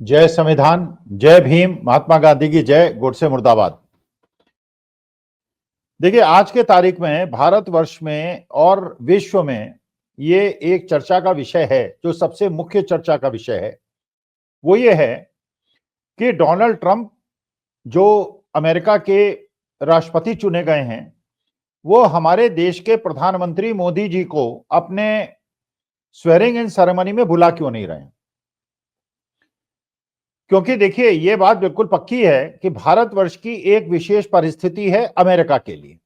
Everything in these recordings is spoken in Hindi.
जय संविधान, जय भीम, महात्मा गांधी की जय, गोडसे मुर्दाबाद। देखिए, आज के तारीख में भारतवर्ष में और विश्व में ये एक चर्चा का विषय है, जो सबसे मुख्य चर्चा का विषय है वो ये है कि डोनाल्ड ट्रंप जो अमेरिका के राष्ट्रपति चुने गए हैं, वो हमारे देश के प्रधानमंत्री मोदी जी को अपने स्वेरिंग इन सेरेमनी में बुला क्यों नहीं रहे हैं। क्योंकि देखिए, ये बात बिल्कुल पक्की है कि भारतवर्ष की एक विशेष परिस्थिति है अमेरिका के लिए,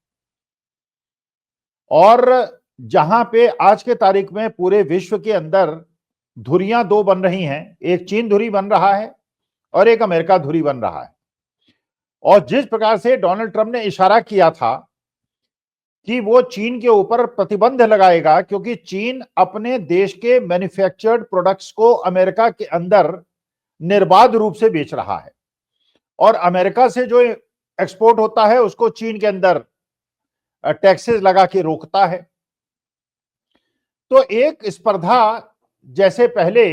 और जहां पे आज के तारीख में पूरे विश्व के अंदर धुरियां दो बन रही हैं, एक चीन धुरी बन रहा है और एक अमेरिका धुरी बन रहा है। और जिस प्रकार से डोनाल्ड ट्रंप ने इशारा किया था कि वो चीन के ऊपर प्रतिबंध लगाएगा, क्योंकि चीन अपने देश के मैन्युफैक्चर्ड प्रोडक्ट्स को अमेरिका के अंदर निर्बाध रूप से बेच रहा है, और अमेरिका से जो एक्सपोर्ट होता है उसको चीन के अंदर टैक्सेस लगा के रोकता है। तो एक स्पर्धा जैसे पहले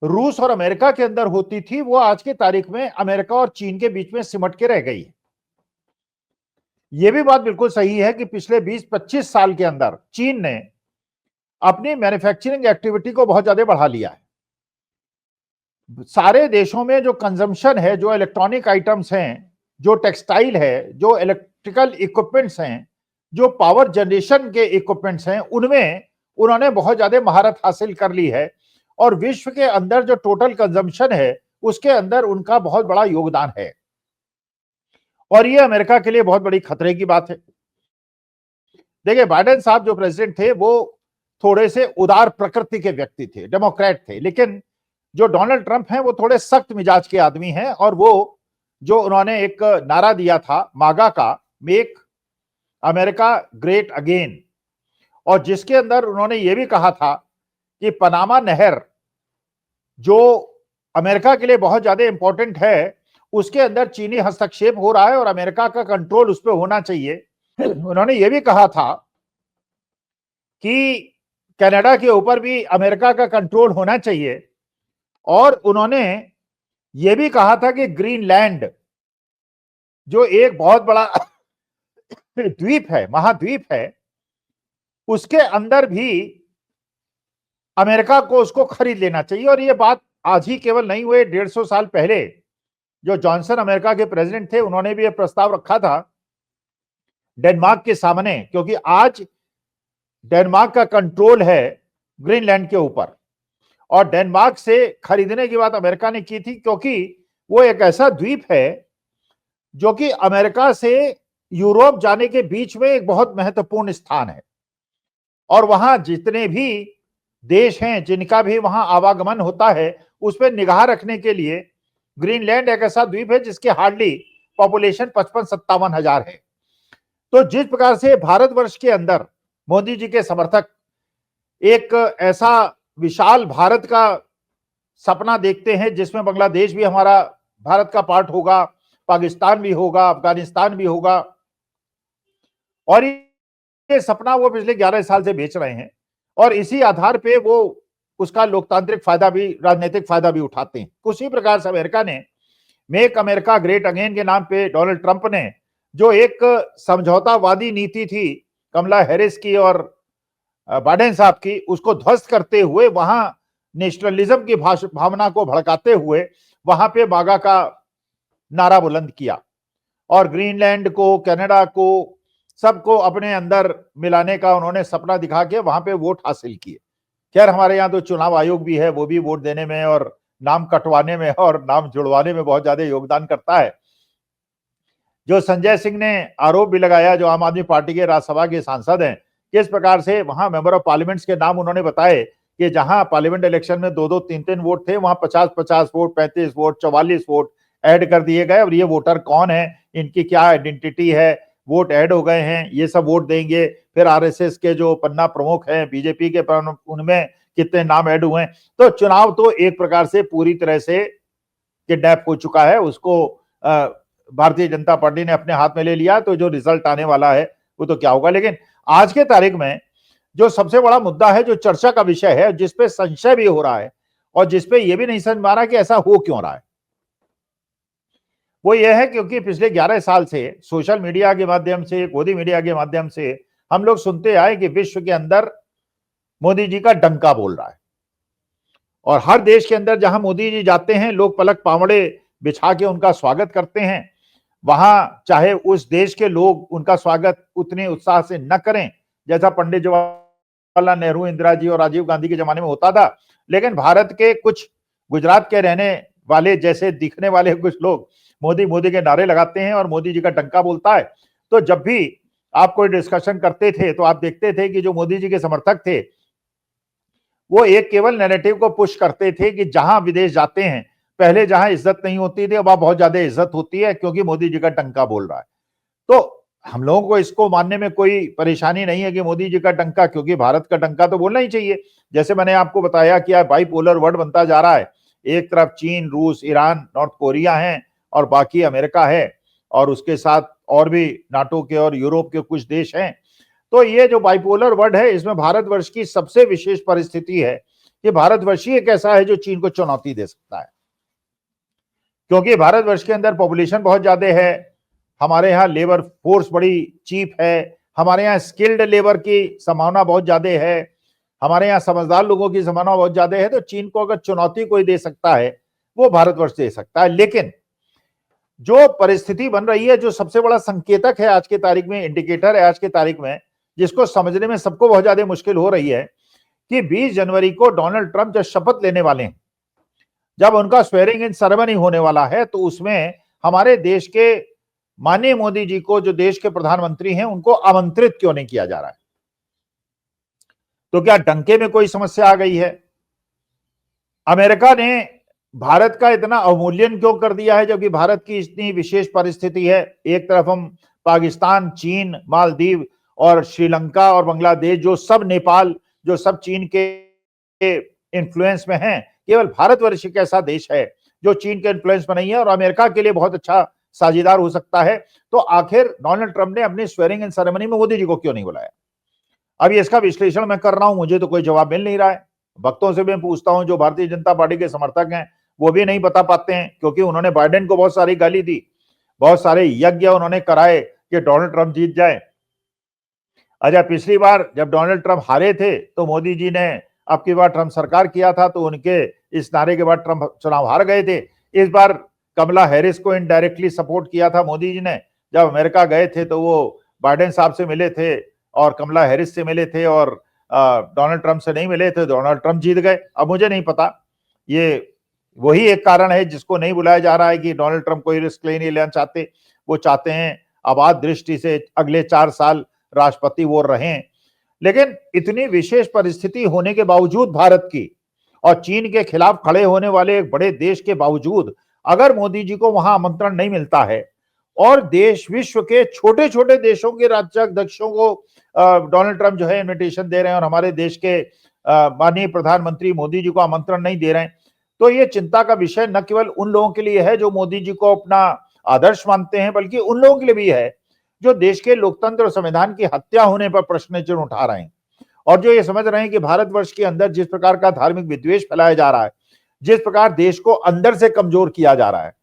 रूस और अमेरिका के अंदर होती थी, वो आज की तारीख में अमेरिका और चीन के बीच में सिमट के रह गई है। यह भी बात बिल्कुल सही है कि पिछले 20-25 साल के अंदर चीन ने अपनी मैन्युफैक्चरिंग एक्टिविटी को बहुत ज्यादा बढ़ा लिया है। सारे देशों में जो कंजम्पशन है, जो इलेक्ट्रॉनिक आइटम्स हैं, जो टेक्सटाइल है, जो इलेक्ट्रिकल इक्विपमेंट्स हैं, जो पावर जनरेशन के इक्विपमेंट्स हैं, उनमें उन्होंने बहुत ज्यादा महारत हासिल कर ली है, और विश्व के अंदर जो टोटल कंजम्पशन है उसके अंदर उनका बहुत बड़ा योगदान है। और ये अमेरिका के लिए बहुत बड़ी खतरे की बात है। देखिए, बाइडेन साहब जो प्रेसिडेंट थे वो थोड़े से उदार प्रकृति के व्यक्ति थे, डेमोक्रेट थे, लेकिन जो डोनाल्ड ट्रंप हैं वो थोड़े सख्त मिजाज के आदमी हैं। और वो जो उन्होंने एक नारा दिया था मागा का, मेक अमेरिका ग्रेट अगेन, और जिसके अंदर उन्होंने ये भी कहा था कि पनामा नहर जो अमेरिका के लिए बहुत ज्यादा इंपॉर्टेंट है, उसके अंदर चीनी हस्तक्षेप हो रहा है और अमेरिका का कंट्रोल उस पर होना चाहिए। उन्होंने ये भी कहा था कि कनाडा के ऊपर भी अमेरिका का कंट्रोल होना चाहिए, और उन्होंने ये भी कहा था कि ग्रीनलैंड जो एक बहुत बड़ा द्वीप है, महाद्वीप है, उसके अंदर भी अमेरिका को उसको खरीद लेना चाहिए। और ये बात आज ही केवल नहीं हुए, 150 साल पहले जो जॉनसन अमेरिका के प्रेसिडेंट थे, उन्होंने भी यह प्रस्ताव रखा था डेनमार्क के सामने, क्योंकि आज डेनमार्क का कंट्रोल है ग्रीनलैंड के ऊपर, और डेनमार्क से खरीदने की बात अमेरिका ने की थी, क्योंकि वो एक ऐसा द्वीप है जो कि अमेरिका से यूरोप जाने के बीच में एक बहुत महत्वपूर्ण स्थान है, और वहां जितने भी देश हैं जिनका भी वहां आवागमन होता है उस पर निगाह रखने के लिए ग्रीनलैंड एक ऐसा द्वीप है जिसकी हार्डली पॉपुलेशन 55-57 हजार है। तो जिस प्रकार से भारतवर्ष के अंदर मोदी जी के समर्थक एक ऐसा विशाल भारत का सपना देखते हैं जिसमें बांग्लादेश भी हमारा भारत का पार्ट होगा, पाकिस्तान भी होगा, अफगानिस्तान भी होगा, और ये सपना वो पिछले 11 साल से बेच रहे हैं, और इसी आधार पे वो उसका लोकतांत्रिक फायदा भी, राजनीतिक फायदा भी उठाते हैं। उसी प्रकार से अमेरिका ने मेक अमेरिका ग्रेट अगेन के नाम पे डोनाल्ड ट्रंप ने जो एक समझौतावादी नीति थी कमला हैरिस की और बाइडेन साहब की, उसको ध्वस्त करते हुए, वहां नेशनलिज्म की भावना को भड़काते हुए वहां पे मागा का नारा बुलंद किया, और ग्रीनलैंड को, कनाडा को, सबको अपने अंदर मिलाने का उन्होंने सपना दिखा के वहां पे वोट हासिल किए। खैर, हमारे यहाँ तो चुनाव आयोग भी है, वो भी वोट देने में और नाम कटवाने में और नाम जुड़वाने में बहुत ज्यादा योगदान करता है। जो संजय सिंह ने आरोप भी लगाया, जो आम आदमी पार्टी के राज्यसभा के सांसद हैं, किस प्रकार से वहां मेंबर ऑफ पार्लियामेंट्स के नाम उन्होंने बताए कि जहां पार्लियामेंट इलेक्शन में 2-2, 3-3 वोट थे, वहां 50-50 वोट, 35 वोट, 44 वोट ऐड कर दिए गए। और ये वोटर कौन है, इनकी क्या आइडेंटिटी है, वोट ऐड हो गए हैं, ये सब वोट देंगे। फिर आरएसएस के जो पन्ना प्रमुख हैं, बीजेपी के, उनमें कितने नाम ऐड हुए हैं। तो चुनाव तो एक प्रकार से पूरी तरह से किडनैप हो चुका है, उसको भारतीय जनता पार्टी ने अपने हाथ में ले लिया। तो जो रिजल्ट आने वाला है वो तो क्या होगा। लेकिन आज के तारीख में जो सबसे बड़ा मुद्दा है, जो चर्चा का विषय है, जिसपे संशय भी हो रहा है, और जिसपे यह भी नहीं समझ में आ रहा कि ऐसा हो क्यों रहा है। वो यह है क्योंकि पिछले 11 साल से सोशल मीडिया के माध्यम से, गोदी मीडिया के माध्यम से हम लोग सुनते आए कि विश्व के अंदर मोदी जी का डंका बोल रहा है, और हर देश के अंदर जहां मोदी जी जाते हैं लोग पलक पावड़े बिछा के उनका स्वागत करते हैं। वहां चाहे उस देश के लोग उनका स्वागत उतने उत्साह से न करें जैसा पंडित जवाहरलाल नेहरू, इंदिरा जी और राजीव गांधी के जमाने में होता था, लेकिन भारत के कुछ गुजरात के रहने वाले जैसे दिखने वाले कुछ लोग मोदी मोदी के नारे लगाते हैं और मोदी जी का डंका बोलता है। तो जब भी आप कोई डिस्कशन करते थे तो आप देखते थे कि जो मोदी जी के समर्थक थे वो एक केवल नैरेटिव को पुश करते थे कि जहां विदेश जाते हैं पहले जहां इज्जत नहीं होती थी अब वहां बहुत ज्यादा इज्जत होती है क्योंकि मोदी जी का डंका बोल रहा है। तो हम लोगों को इसको मानने में कोई परेशानी नहीं है कि मोदी जी का डंका, क्योंकि भारत का डंका तो बोलना ही चाहिए। जैसे मैंने आपको बताया कि बाइपोलर वर्ल्ड बनता जा रहा है, एक तरफ चीन, रूस, ईरान, नॉर्थ कोरिया है और बाकी अमेरिका है, और उसके साथ और भी नाटो के और यूरोप के कुछ देश हैं। तो ये जो बाइपोलर वर्ल्ड है इसमें भारतवर्ष की सबसे विशेष परिस्थिति है कि भारतवर्ष ही एक ऐसा है जो चीन को चुनौती दे सकता है, क्योंकि भारतवर्ष के अंदर पॉपुलेशन बहुत ज्यादा है, हमारे यहाँ लेबर फोर्स बड़ी चीप है, हमारे यहाँ स्किल्ड लेबर की संभावना बहुत ज्यादा है, हमारे यहाँ समझदार लोगों की संभावना बहुत ज्यादा है। तो चीन को अगर चुनौती कोई दे सकता है वो भारतवर्ष दे सकता है। लेकिन जो परिस्थिति बन रही है, जो सबसे बड़ा संकेतक है आज की तारीख में, इंडिकेटर है आज की तारीख में, जिसको समझने में सबको बहुत ज्यादा मुश्किल हो रही है कि 20 जनवरी को डोनाल्ड ट्रंप जब शपथ लेने वाले हैं, जब उनका स्वेरिंग इन सेरेमनी होने वाला है, तो उसमें हमारे देश के माननीय मोदी जी को, जो देश के प्रधानमंत्री हैं, उनको आमंत्रित क्यों नहीं किया जा रहा है? तो क्या डंके में कोई समस्या आ गई है? अमेरिका ने भारत का इतना अवमूल्यन क्यों कर दिया है जबकि भारत की इतनी विशेष परिस्थिति है? एक तरफ हम पाकिस्तान, चीन, मालदीव और श्रीलंका और बांग्लादेश, जो सब नेपाल, जो सब चीन के इन्फ्लुएंस में हैं, केवल भारतवर्ष एक ऐसा देश है जो चीन के इन्फ्लुएंस में नहीं है और अमेरिका के लिए बहुत अच्छा साझेदार हो सकता है। तो आखिर डोनाल्ड ट्रंप ने अपनी स्वेरिंग इन सेरेमनी में मोदी जी को क्यों नहीं बुलाया? अभी इसका विश्लेषण मैं कर रहा हूं, मुझे तो कोई जवाब मिल नहीं रहा है। भक्तों से भी मैं पूछता हूं, जो भारतीय जनता पार्टी के समर्थक हैं, वो भी नहीं बता पाते हैं, क्योंकि उन्होंने बाइडेन को बहुत सारी गाली दी, बहुत सारे यज्ञ उन्होंने कराए कि डोनाल्ड ट्रंप जीत जाए। अच्छा, पिछली बार जब डोनाल्ड ट्रंप हारे थे तो मोदी जी ने अब की बार ट्रंप सरकार किया था, तो उनके इस नारे के बाद ट्रंप चुनाव हार गए थे। इस बार कमला हैरिस को इनडायरेक्टली सपोर्ट किया था मोदी जी ने। जब अमेरिका गए थे तो वो बाइडेन साहब से मिले थे और कमला हैरिस से मिले थे और डोनाल्ड ट्रंप से नहीं मिले थे। डोनाल्ड ट्रंप जीत गए। अब मुझे नहीं पता, ये वही एक कारण है जिसको नहीं बुलाया जा रहा है कि डोनाल्ड ट्रंप कोई रिस्क नहीं लेना चाहते। वो चाहते हैं आबाद दृष्टि से अगले 4 साल राष्ट्रपति वो रहें। लेकिन इतनी विशेष परिस्थिति होने के बावजूद भारत की और चीन के खिलाफ खड़े होने वाले एक बड़े देश के बावजूद अगर मोदी जी को वहां आमंत्रण नहीं मिलता है और देश, विश्व के छोटे छोटे देशों के राज्याध्यक्षों को डोनाल्ड ट्रंप जो है इनविटेशन दे रहे हैं और हमारे देश के माननीय प्रधानमंत्री मोदी जी को आमंत्रण नहीं दे रहे हैं, तो ये चिंता का विषय न केवल उन लोगों के लिए है जो मोदी जी को अपना आदर्श मानते हैं, बल्कि उन लोगों के लिए भी है जो देश के लोकतंत्र और संविधान की हत्या होने पर प्रश्न चिन्ह उठा रहे हैं और जो ये समझ रहे हैं कि भारतवर्ष के अंदर जिस प्रकार का धार्मिक विद्वेष फैलाया जा रहा है, जिस प्रकार देश को अंदर से कमजोर किया जा रहा है,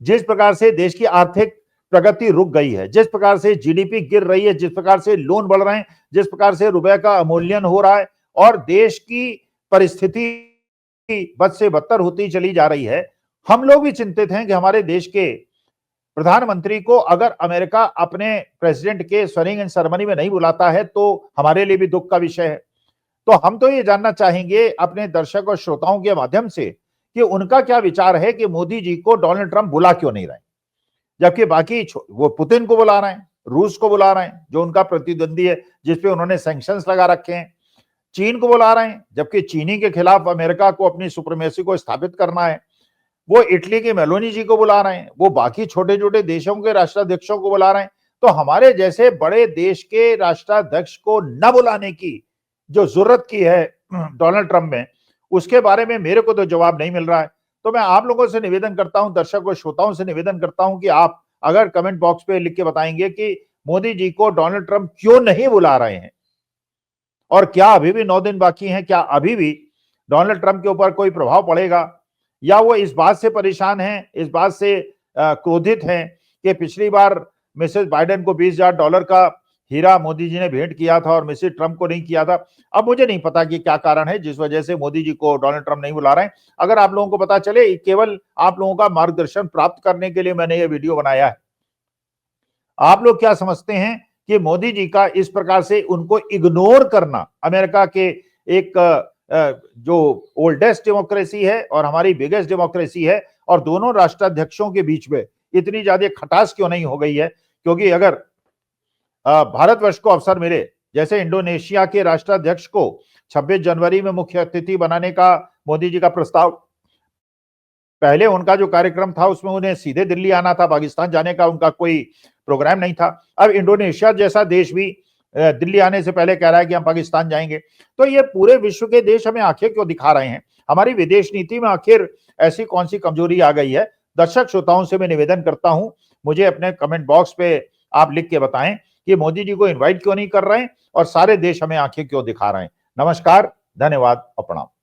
जिस प्रकार से देश की आर्थिक प्रगति रुक गई है, जिस प्रकार से जीडीपी गिर रही है, जिस प्रकार से लोन बढ़ रहे हैं, जिस प्रकार से रुपए का अवमूल्यन हो रहा है और देश की परिस्थिति बद से बदतर होती चली जा रही है, हम लोग भी चिंतित हैं कि हमारे देश के प्रधानमंत्री को अगर अमेरिका अपने प्रेसिडेंट के स्वेरिंग इन सेरेमनी में नहीं बुलाता है तो हमारे लिए भी दुख का विषय है। तो हम तो ये जानना चाहेंगे अपने दर्शक और श्रोताओं के माध्यम से कि उनका क्या विचार है कि मोदी जी को डोनाल्ड ट्रंप बुला क्यों नहीं रहे, जबकि बाकी वो पुतिन को बुला रहे हैं, रूस को बुला रहे हैं जो उनका प्रतिद्वंदी है जिसपे उन्होंने सैंक्शंस लगा रखे हैं, चीन को बुला रहे हैं जबकि चीनी के खिलाफ अमेरिका को अपनी सुप्रीमेसी को स्थापित करना है, वो इटली के मेलोनी जी को बुला रहे हैं, वो बाकी छोटे छोटे देशों के राष्ट्राध्यक्षों को बुला रहे हैं। तो हमारे जैसे बड़े देश के राष्ट्राध्यक्ष को न बुलाने की जो जरूरत की है डोनाल्ड ट्रंप में, उसके बारे में मेरे को तो जवाब नहीं मिल रहा है। तो मैं आप लोगों से निवेदन करता हूं, दर्शकों श्रोताओं से निवेदन करता हूं कि आप अगर कमेंट बॉक्स पे लिख के बताएंगे कि मोदी जी को डोनाल्ड ट्रंप क्यों नहीं बुला रहे हैं और क्या अभी भी 9 दिन बाकी हैं, क्या अभी भी डोनाल्ड ट्रंप के ऊपर कोई प्रभाव पड़ेगा, या वो इस बात से परेशान हैं, इस बात से क्रोधित हैं कि पिछली बार मिसेस बाइडेन को $20,000 का हीरा मोदी जी ने भेंट किया था और मिसेस ट्रंप को नहीं किया था। अब मुझे नहीं पता कि क्या कारण है जिस वजह से मोदी जी को डोनाल्ड ट्रंप नहीं बुला रहे हैं। अगर आप लोगों को पता चले, केवल आप लोगों का मार्गदर्शन प्राप्त करने के लिए मैंने ये वीडियो बनाया है। आप लोग क्या समझते हैं कि मोदी जी का इस प्रकार से उनको इग्नोर करना, अमेरिका के एक जो ओल्डेस्ट डेमोक्रेसी है और हमारी बिगेस्ट डेमोक्रेसी है, और दोनों राष्ट्राध्यक्षों के बीच में इतनी ज्यादा खटास क्यों नहीं हो गई है? क्योंकि अगर भारतवर्ष को अवसर मिले, जैसे इंडोनेशिया के राष्ट्राध्यक्ष को 26 जनवरी में मुख्य अतिथि बनाने का मोदी जी का प्रस्ताव, पहले उनका जो कार्यक्रम था उसमें उन्हें सीधे दिल्ली आना था, पाकिस्तान जाने का उनका कोई प्रोग्राम नहीं था। अब इंडोनेशिया जैसा देश भी दिल्ली आने से पहले कह रहा है कि हम पाकिस्तान जाएंगे। तो ये पूरे विश्व के देश हमें आंखें क्यों दिखा रहे हैं? हमारी विदेश नीति में आखिर ऐसी कौन सी कमजोरी आ गई है? दर्शक श्रोताओं से मैं निवेदन करता हूं, मुझे अपने कमेंट बॉक्स पे आप लिख के बताएं कि मोदी जी को इन्वाइट क्यों नहीं कर रहे हैं और सारे देश हमें आंखें क्यों दिखा रहे हैं। नमस्कार, धन्यवाद और प्रणाम।